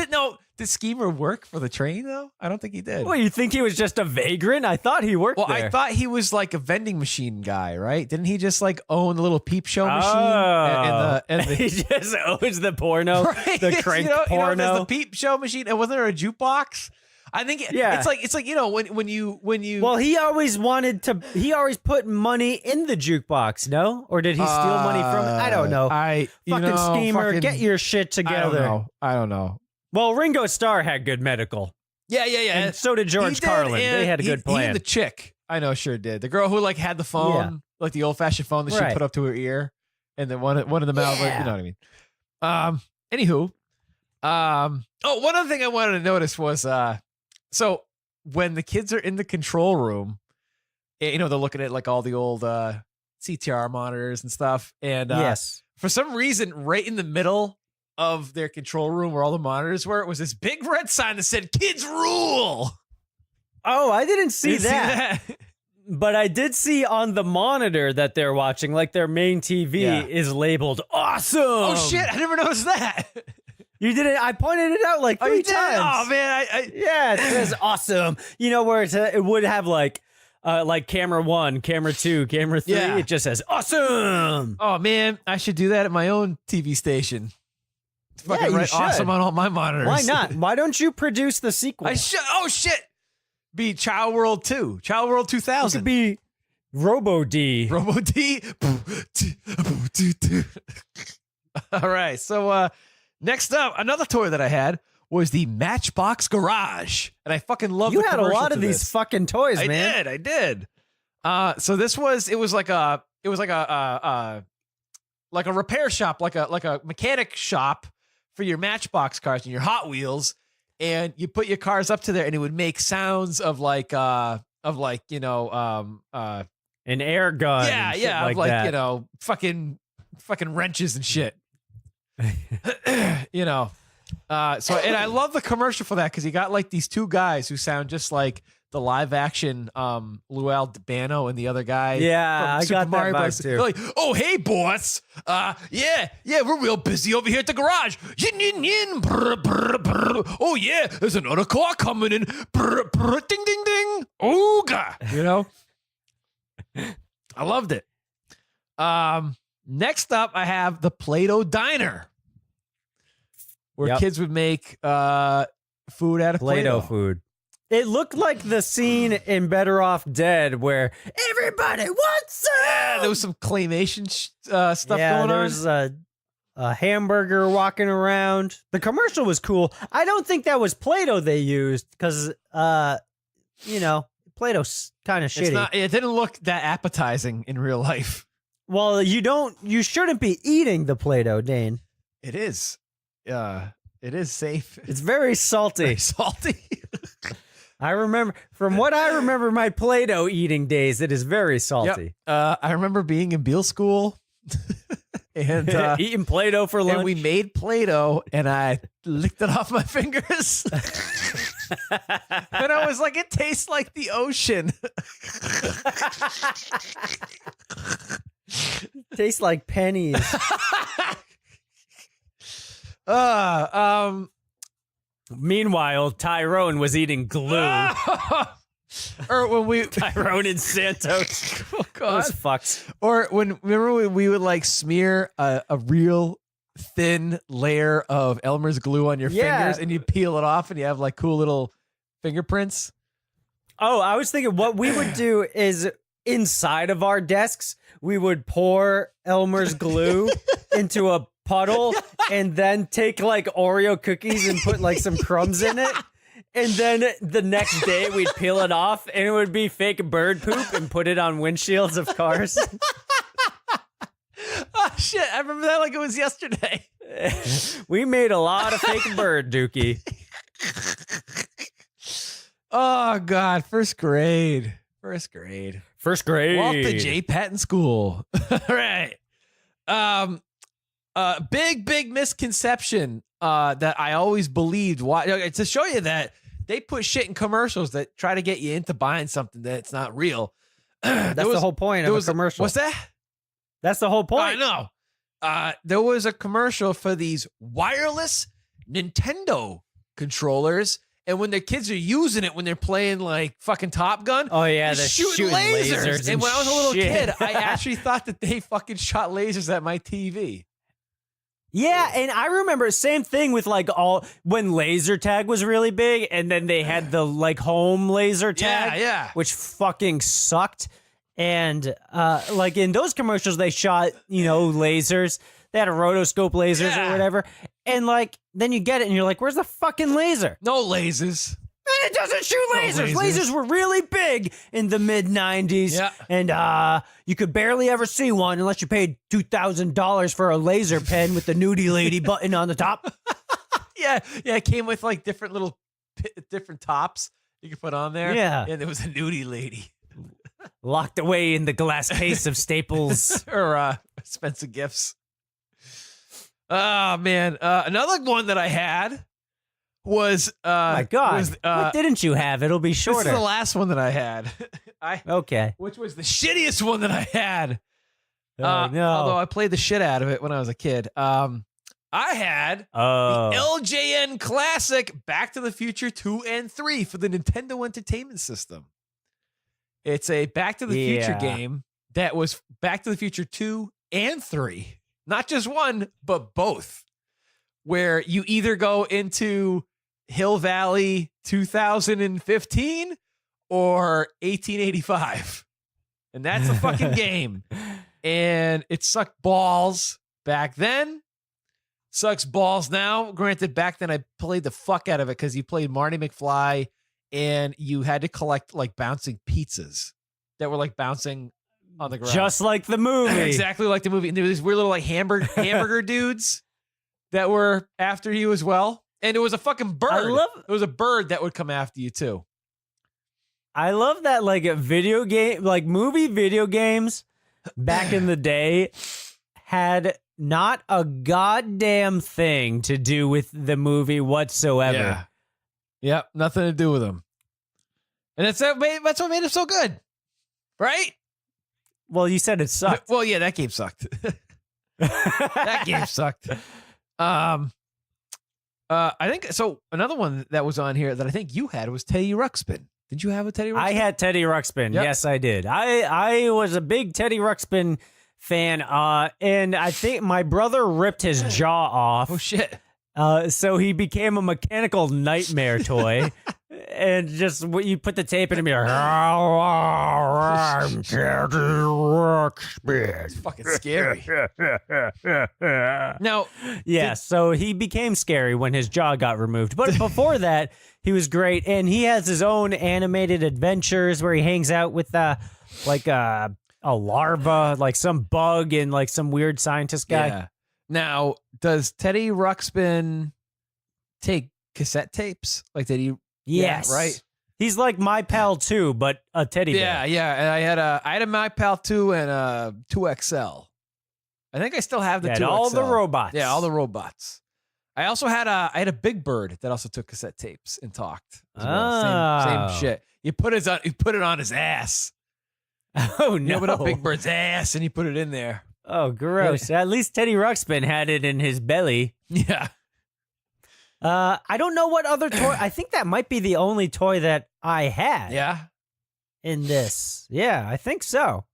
Did Schemer work for the train, though? I don't think he did. Well, you think he was just a vagrant? I thought he worked there. I thought he was like a vending machine guy, right? Didn't he just like own the little peep show machine? He just owns the porno, right? the crank porno. There's the peep show machine. And wasn't there a jukebox? I think Yeah. it's like when you Well, he always put money in the jukebox, no? Or did he steal money from it? I don't know. Schemer, get your shit together. I don't know. Well, Ringo Starr had good medical. Yeah. And so did George Carlin. They had a good plan. He and the chick, I know, sure did. The girl who like had the phone, like the old-fashioned phone that she put up to her ear, and then one of them out, like, you know what I mean. Anywho, one other thing I wanted to notice was, so when the kids are in the control room, they're looking at like all the old CTR monitors and stuff, and for some reason, right in the middle of their control room where all the monitors were, it was this big red sign that said "Kids Rule." Oh, I didn't see that. But I did see on the monitor that they're watching, like their main TV is labeled "Awesome." Oh shit! I never noticed that. You didn't? I pointed it out like 3 times. Oh man! It says "Awesome." Where it would have like camera 1, camera 2, camera 3. Yeah. It just says "Awesome." Oh man, I should do that at my own TV station. It's fucking you right, should. awesome on all my monitors. Why not? Why don't you produce the sequel? I should. Oh shit! Be Child World 2, Child World 2000. It could be Robo D. Robo T. All right. So next up, another toy that I had was the Matchbox Garage, and I fucking love. You the had a lot of these fucking toys, man. I did. So it was like a repair shop, like a mechanic shop for your Matchbox cars and your Hot Wheels, and you put your cars up to there, and it would make sounds of an air gun. Yeah, like of like that. fucking wrenches and shit. So and I love the commercial for that because you got like these two guys who sound just like the live action Lual Dabano and the other guy. Yeah, I Super got Mario that vibe Bros. too. They're like, oh hey boss, yeah, we're real busy over here at the garage. Yin yin yin, brr, brr, brr. Oh yeah, there's another car coming in. Brr, brr, ding ding ding. Ooga, I loved it. Next up, I have the Play-Doh Diner, where kids would make food out of Play-Doh food. It looked like the scene in Better Off Dead where everybody wants some. Yeah, there was some claymation stuff going on. There was a hamburger walking around. The commercial was cool. I don't think that was Play-Doh they used because, Play-Doh's kind of shitty. It didn't look that appetizing in real life. Well, you shouldn't be eating the Play-Doh, Dane. It is. It is safe. It's very salty. Very salty. From what I remember my Play-Doh eating days, it is very salty. Yep. I remember being in Beale School and eating Play-Doh for lunch. And we made Play-Doh and I licked it off my fingers. And I was like, it tastes like the ocean. Tastes like pennies. Meanwhile, Tyrone was eating glue. Or when Tyrone and Santos. Oh God. Those fucks. Or remember when we would like smear a real thin layer of Elmer's glue on your fingers and you peel it off and you have like cool little fingerprints? Oh, I was thinking what we would do is inside of our desks, we would pour Elmer's glue into a puddle and then take like Oreo cookies and put like some crumbs in it. And then the next day we'd peel it off and it would be fake bird poop and put it on windshields of cars. Oh shit, I remember that like it was yesterday. We made a lot of fake bird, Dookie. Oh God, first grade. Walter J. Patton School. All right. Big misconception that I always believed. Why to show you that they put shit in commercials that try to get you into buying something that's not real. That's the whole point of a commercial. What's that? That's the whole point. I know. There was a commercial for these wireless Nintendo controllers. And when the kids are using it, when they're playing like fucking Top Gun, oh yeah, they're shooting lasers. And when I was a little shit. kid, I actually thought that they fucking shot lasers at my TV. Yeah, and I remember same thing with like when laser tag was really big, and then they had the like home laser tag, which fucking sucked. And like in those commercials, they shot lasers. They had a rotoscope lasers or whatever, and like then you get it, and you're like, "Where's the fucking laser?" No lasers. And it doesn't shoot lasers. No lasers. Lasers were really big in the mid '90s, and you could barely ever see one unless you paid $2,000 for a laser pen with the nudie lady button on the top. Yeah, it came with like different little different tops you could put on there. Yeah, and there was a nudie lady locked away in the glass case of Staples or expensive gifts. Oh man, another one that I had was my God, what didn't you have? It'll be shorter. This is the last one that I had. Okay. Which was the shittiest one that I had. Oh, no. Although I played the shit out of it when I was a kid. I had the LJN Classic Back to the Future 2 and 3 for the Nintendo Entertainment System. It's a Back to the Future game that was Back to the Future 2 and 3. Not just one, but both. Where you either go into Hill Valley 2015 or 1885. And that's a fucking game. And it sucked balls back then. Sucks balls now. Granted, back then I played the fuck out of it because you played Marty McFly and you had to collect like bouncing pizzas that were like bouncing on the ground. Just like the movie. Exactly like the movie. And there were these weird little like hamburger dudes that were after you as well. And it was a fucking bird. It was a bird that would come after you too. I love that like a video game, like movie video games back in the day had not a goddamn thing to do with the movie whatsoever. Yeah. Yep, nothing to do with them. And that's what made it so good. Right? Well, you said it sucked. Well, yeah, that game sucked. That game sucked. I think so. Another one that was on here that I think you had was Teddy Ruxpin. Did you have a Teddy Ruxpin? I had Teddy Ruxpin. Yep. Yes, I did. I was a big Teddy Ruxpin fan, and I think my brother ripped his jaw off. Oh shit! So he became a mechanical nightmare toy. And just you put the tape in and be like, I'm Teddy Ruxpin. It's fucking scary. Now, so he became scary when his jaw got removed. But before that, he was great. And he has his own animated adventures where he hangs out with like a larva, like some bug and like some weird scientist guy. Yeah. Now, does Teddy Ruxpin take cassette tapes? Like, did he? Yes. Yeah, right. He's like My Pal 2, but a teddy bear. Yeah. And I had a My Pal 2 and a 2XL. I think I still have the 2XL. All the robots. Yeah, all the robots. I also had a Big Bird that also took cassette tapes and talked. As well. Same shit. You put it on his ass. Oh no! You open up Big Bird's ass and you put it in there. Oh, gross. At least Teddy Ruxpin had it in his belly. Yeah. I don't know what other toy. I think that might be the only toy that I had. Yeah. In this. Yeah, I think so.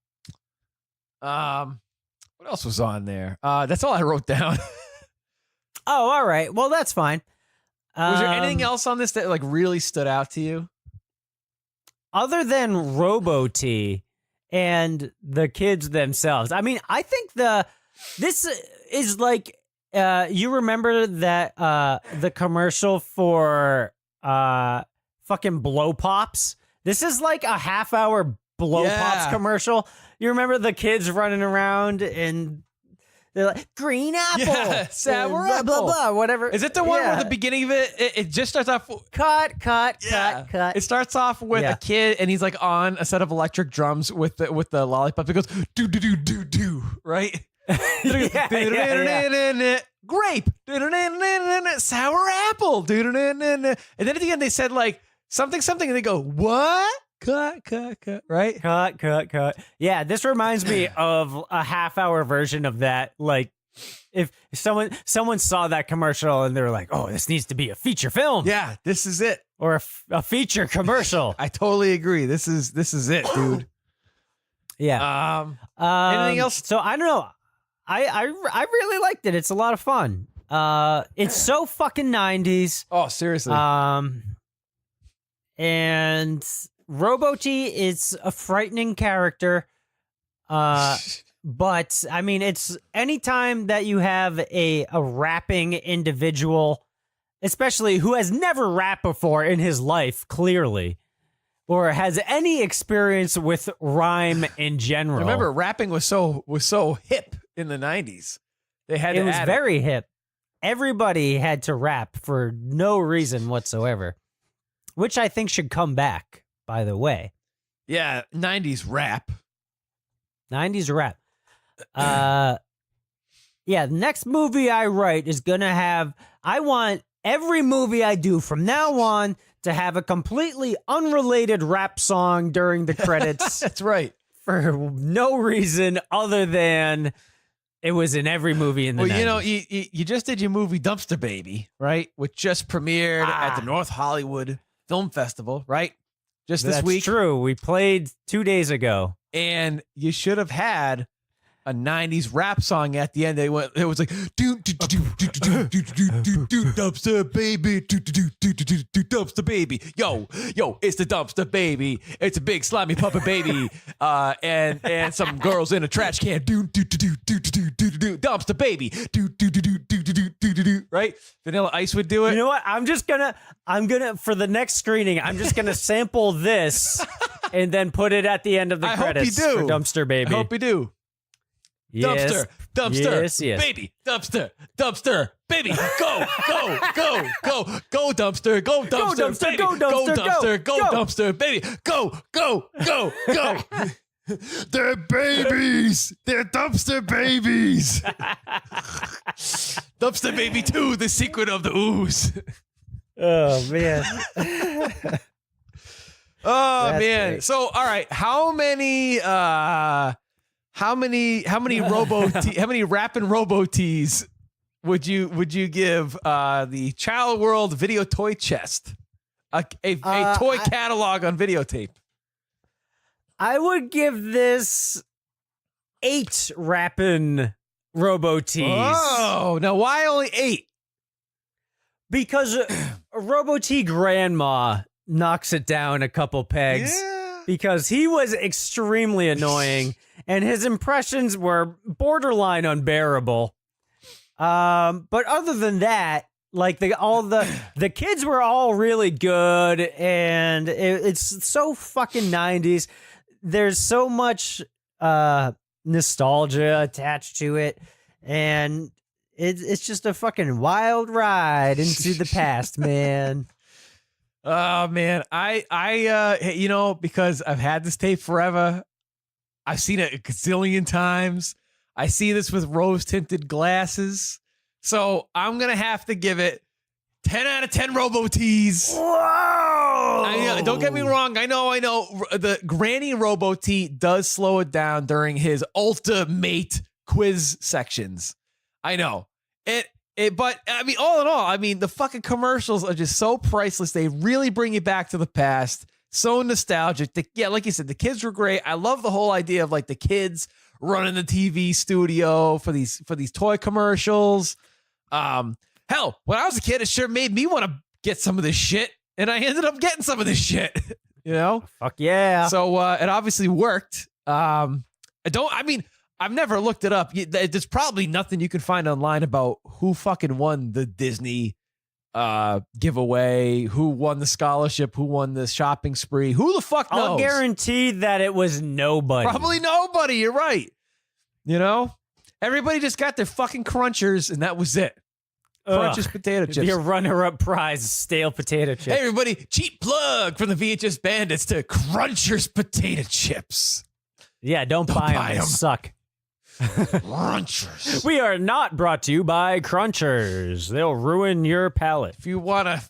What else was on there? That's all I wrote down. Oh, all right. Well, that's fine. Was there anything else on this that like really stood out to you? Other than Robo T and the kids themselves. I mean, I think this is like you remember that the commercial for fucking Blow Pops? This is like a half-hour Blow Pops commercial. You remember the kids running around and they're like, green apple, sour blah, apple, blah, blah, whatever. Is it the one where the beginning of it just starts off? Cut. It starts off with a kid and he's like on a set of electric drums with the lollipop. It goes do do do do do, right? Grape, sour apple, and then at the end they said like something, and they go what? Cut, right? Cut. Yeah, this reminds me of a half-hour version of that. Like, if someone saw that commercial and they were like, "Oh, this needs to be a feature film." Yeah, this is it, or a feature commercial. I totally agree. This is it, dude. Yeah. Anything else? So I don't know. I really liked it. It's a lot of fun. It's so fucking 90s. Oh, seriously. And Robo T is a frightening character. But I mean, it's anytime that you have a rapping individual, especially who has never rapped before in his life, clearly, or has any experience with rhyme in general. Remember, rapping was so hip in the 90s. They had it to was add very hip. Everybody had to rap for no reason whatsoever, which I think should come back, by the way. Yeah, 90s rap. 90s rap. Yeah, the next movie I write is going to have, I want every movie I do from now on to have a completely unrelated rap song during the credits. That's right. For no reason other than it was in every movie in the 90s. Well, you know, you just did your movie Dumpster Baby, right? Which just premiered at the North Hollywood Film Festival, right? Just this week. That's true. We played 2 days ago. And you should have had a 90s rap song at the end. It was like dumpster baby, dumpster baby. Yo, it's the dumpster baby. It's a big slimy puppet baby. And some girls in a trash can. Dumpster baby. Right? Vanilla Ice would do it. You know what? I'm gonna for the next screening, I'm just gonna sample this and then put it at the end of the credits for Dumpster Baby. I hope you do. Yes. Dumpster, yes. baby, dumpster, baby, go, dumpster, baby, go, dumpster, baby, go. They're babies. They're dumpster babies. Dumpster Baby 2, The Secret of the Ooze. Oh, man. Oh, That's man. great. So, all right, how many Robo T, how many rapping Robo Ts would you give the Child World video toy chest, a toy catalog on videotape? I would give this 8 rapping Robo Ts. Oh, now why only 8? Because Robo T Grandma knocks it down a couple pegs. Yeah. Because he was extremely annoying and his impressions were borderline unbearable. But other than that, like the kids were all really good, and it's so fucking 90s. There's so much nostalgia attached to it, and it's just a fucking wild ride into the past, man. Oh man, I you know, because I've had this tape forever. I've seen it a gazillion times. I see this with rose-tinted glasses. So I'm going to have to give it 10 out of 10 Robo Ts. Whoa! Don't get me wrong. I know. The Granny Robo T does slow it down during his ultimate quiz sections. I know. But I mean, all in all, I mean, the fucking commercials are just so priceless. They really bring you back to the past. So nostalgic. Yeah, like you said, the kids were great. I love the whole idea of like the kids running the TV studio for these toy commercials. Hell, when I was a kid, it sure made me want to get some of this shit, and I ended up getting some of this shit. You know? Fuck yeah. So it obviously worked. I've never looked it up. There's probably nothing you can find online about who fucking won the Disney giveaway, who won the scholarship, who won the shopping spree. Who the fuck knows? I'll guarantee that it was nobody. Probably nobody. You're right. You know, everybody just got their fucking crunchers, and that was it. Crunchers potato chips. Your runner-up prize, stale potato chips. Hey, everybody, cheap plug from the VHS Bandits to Crunchers potato chips. Yeah, don't buy them. They suck. Crunchers. We are not brought to you by Crunchers. They'll ruin your palate. If you wanna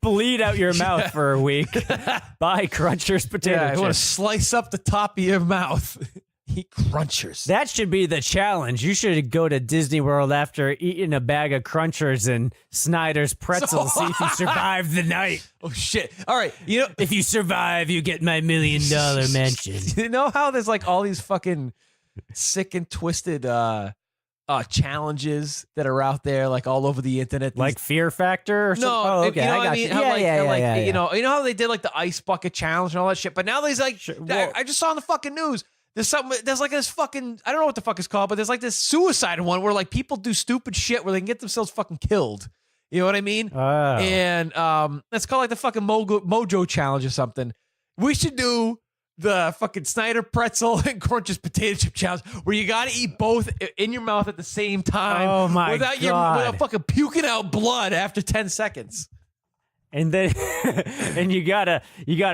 bleed out your mouth for a week, buy Crunchers potato chips. You want to slice up the top of your mouth. Eat Crunchers. That should be the challenge. You should go to Disney World after eating a bag of Crunchers and Snyder's pretzels. See if you survive the night. Oh shit! All right, you know, if you survive, you get my $1 million mansion. You know how there's like all these fucking sick and twisted challenges that are out there, like all over the internet. Like Fear Factor or something? No, Oh, okay. you know I what got I mean? you. How, Yeah. You know how they did like the ice bucket challenge and all that shit. But now there's like, Well- I just saw on the fucking news. There's like this fucking, I don't know what the fuck it's called, but there's like this suicide one where like people do stupid shit where they can get themselves fucking killed. You know what I mean? Oh. And it's called like the fucking Mojo challenge or something. We should do the fucking Snyder pretzel and Crunch's potato chip challenge where you got to eat both in your mouth at the same time. Oh my without God. without fucking puking out blood after 10 seconds. And then and you gotta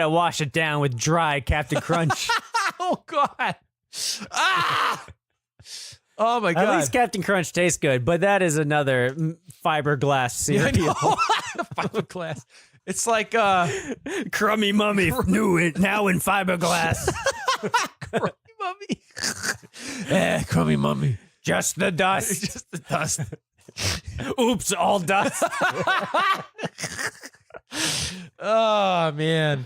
wash it down with dry Captain Crunch. Oh God. Ah! Oh my God. At least Captain Crunch tastes good, but that is another fiberglass cereal. Fiberglass. It's like Crummy Mummy knew it now in fiberglass. Crummy Mummy. Crummy Mummy. Just the dust. Just the dust. Oops, all dust. Oh man.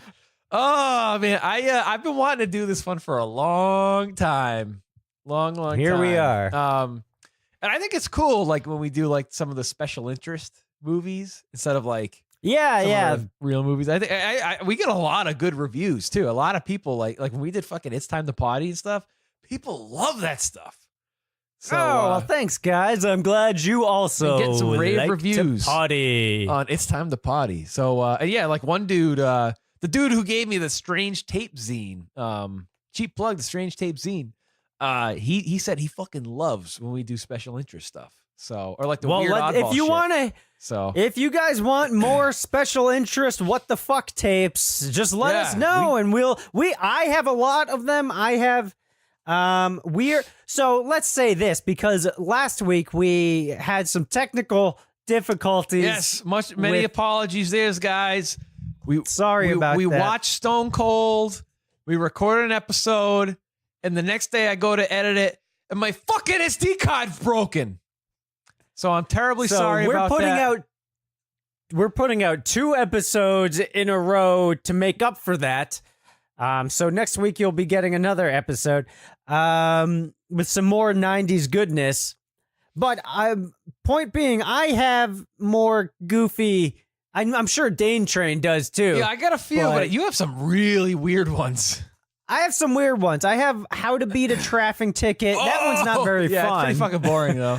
I've been wanting to do this one for a long time. Long time. Here we are. And I think it's cool, like when we do like some of the special interest movies instead of like Yeah. of the real movies. I think we get a lot of good reviews too. A lot of people like when we did fucking It's Time to Potty and stuff. People love that stuff. So, well, thanks, guys. I'm glad you also get some rave like reviews to potty. on It's Time to Potty. So, and yeah, like one dude, the dude who gave me the Strange Tape zine, cheap plug, the Strange Tape zine. He said he fucking loves when we do special interest stuff. So, or like the weird oddball if you shit. want to. So If you guys want more special interest, what the fuck tapes, just let us know, and I have a lot of them. I have, so let's say this, because last week we had some technical difficulties. yes, many apologies, guys. We that. watched Stone Cold. We recorded an episode, and the next day I go to edit it, and my fucking SD card's broken. So I'm terribly sorry about that. We're putting out 2 episodes in a row to make up for that. So next week you'll be getting another episode with some more 90s goodness. But point being, I have more goofy. I'm sure Dane Train does too. Yeah, I got a feel, but you have some really weird ones. I have some weird ones. I have How to Beat a Traffic Ticket. That one's not very yeah, fun. it's pretty fucking boring though.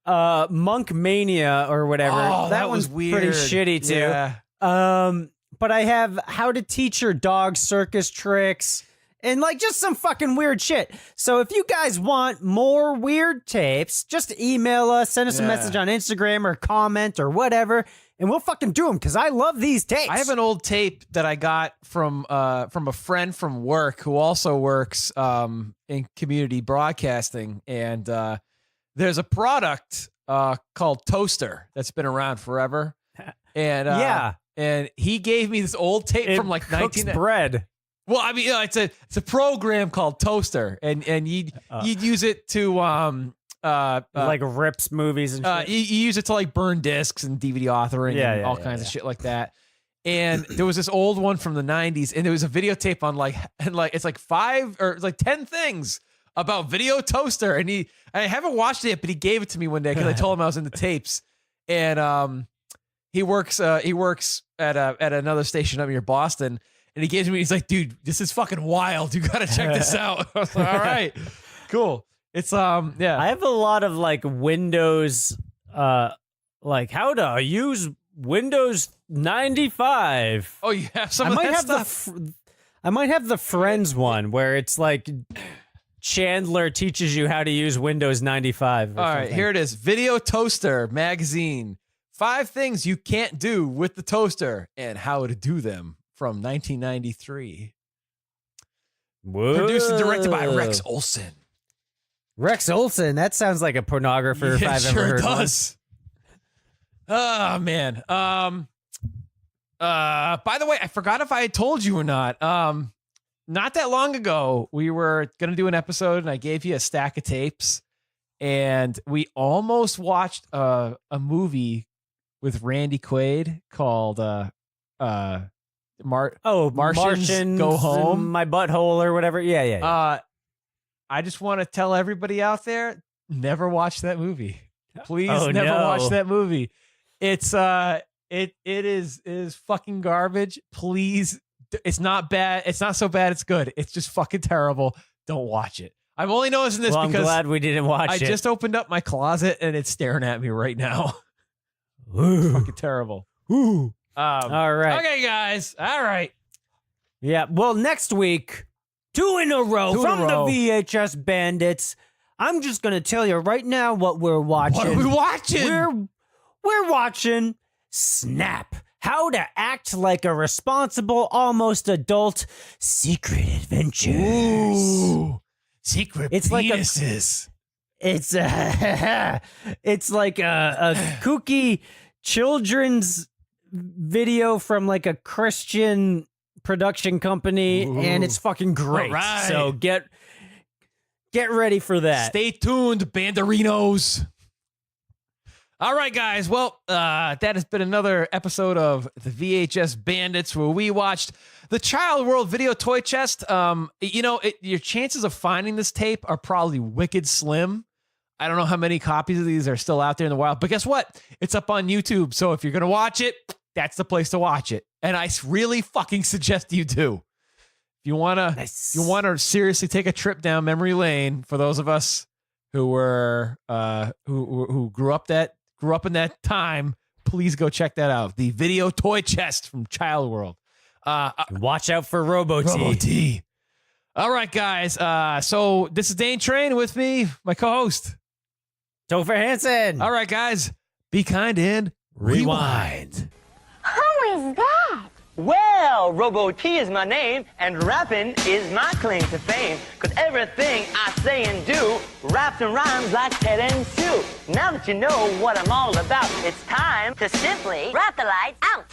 Monk Mania or whatever. Oh, that one's was weird. pretty shitty too. Yeah. But I have How to Teach Your Dog Circus Tricks and like just some fucking weird shit. So if you guys want more weird tapes, just email us, send us a message on Instagram or comment or whatever, and we'll fucking do them because I love these tapes. I have an old tape that I got from a friend from work who also works in community broadcasting, and there's a product called Toaster that's been around forever, and and he gave me this old tape from like 19 bread. Well, I mean, it's a program called Toaster, and you'd use it to like rips movies and shit. you use it to like burn discs and DVD authoring and all kinds of shit like that. And there was this old one from the 90s, and there was a videotape on it's like 5 or like 10 things about Video Toaster, and I haven't watched it, but he gave it to me one day because I told him I was into tapes, and he works at another station up near Boston, and he gives me, he's like, dude, this is fucking wild, you gotta check this out. I was like, all right, cool. It's I have a lot of like Windows, like how to use Windows 95. Oh, you have some of that stuff? I might have the Friends one where it's like Chandler teaches you how to use Windows 95. All right, here it is. Video Toaster magazine. 5 things you can't do with the toaster and how to do them from 1993. Whoa. Produced and directed by Rex Olson. Rex Olson, that sounds like a pornographer if I've ever heard does. Oh man. By the way, I forgot if I had told you or not. Not that long ago, we were gonna do an episode, and I gave you a stack of tapes, and we almost watched a movie with Randy Quaid called Martians Go Home. My Butthole or whatever. Yeah. I just want to tell everybody out there, never watch that movie. Please never no. watch that movie. It's it is fucking garbage. Please, it's not bad. It's not so bad it's good. It's just fucking terrible. Don't watch it. I'm only noticing this I'm because glad we didn't watch I it. just opened up my closet and it's staring at me right now. It's fucking terrible. All right. Okay, guys. All right. Yeah. Well, next week, 2 in a row from the VHS Bandits. I'm just gonna tell you right now what we're watching. What are we watching? We're watching Snap. How to act like a responsible, almost adult secret adventures. Ooh, secret It's like a- penises. It's like a kooky children's video from like a Christian production company, and it's fucking great. All right. So get ready for that. Stay tuned, Banderinos. All right, guys. Well, that has been another episode of the VHS Bandits, where we watched the Child World Video Toy Chest. Your chances of finding this tape are probably wicked slim. I don't know how many copies of these are still out there in the wild, but guess what? It's up on YouTube. So if you're going to watch it, that's the place to watch it. And I really fucking suggest you do. If you want to seriously take a trip down memory lane, for those of us who were who grew up in that time, please go check that out. The Video Toy Chest from Child World. Watch out for Robo T. Robo T. All right, guys. So this is Dane Train with me, my co-host, Topher Hansen. All right, guys. Be kind and rewind. Who is that? Well, Robo T is my name, and rapping is my claim to fame. 'Cause everything I say and do raps and rhymes like Ted and Sue. Now that you know what I'm all about, it's time To simply rap the lights out.